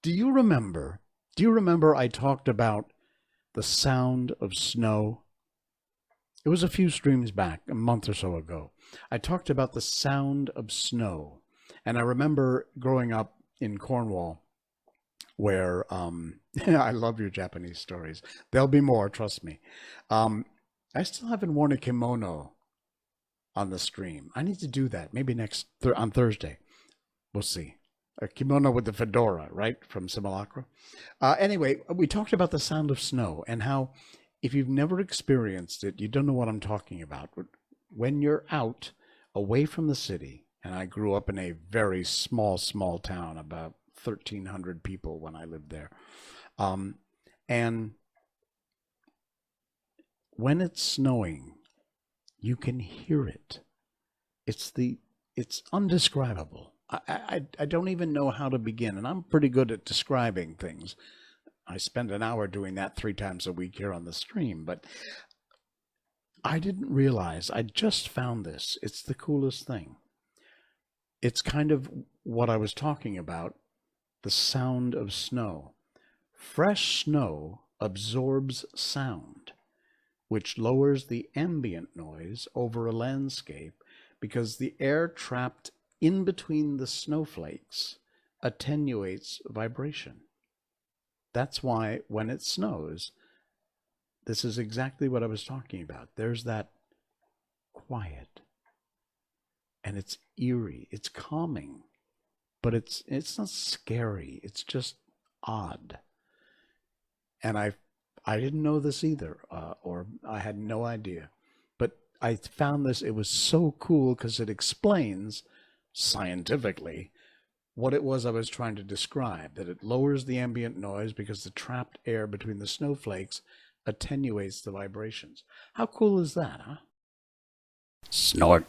Do you remember? Do you remember I talked about the sound of snow? It was a few streams back, a month or so ago. I talked about the sound of snow. And I remember growing up in Cornwall where I love your Japanese stories. There'll be more, trust me. Um, I still haven't worn a kimono on the stream. I need to do that maybe on Thursday. We'll see. A kimono with the fedora, right, from Simulacra. Anyway, we talked about the sound of snow and how if you've never experienced it, you don't know what I'm talking about. When you're out away from the city, and I grew up in a very small town, about 1,300 people when I lived there. Um, and when it's snowing, you can hear it. It's the it's undescribable. I don't even know how to begin, and I'm pretty good at describing things. I spend an hour doing that 3 times a week here on the stream, but I didn't realize. I just found this. It's the coolest thing. It's kind of what I was talking about, the sound of snow. Fresh snow absorbs sound, which lowers the ambient noise over a landscape because the air trapped in between the snowflakes attenuates vibration. That's why when it snows, this is exactly what I was talking about. There's that quiet, and it's eerie, it's calming, but it's not scary. It's just odd. And I didn't know this either, or I had no idea. But I found this. It was so cool because it explains scientifically what it was I was trying to describe. That it lowers the ambient noise because the trapped air between the snowflakes attenuates the vibrations. How cool is that, huh? Snort.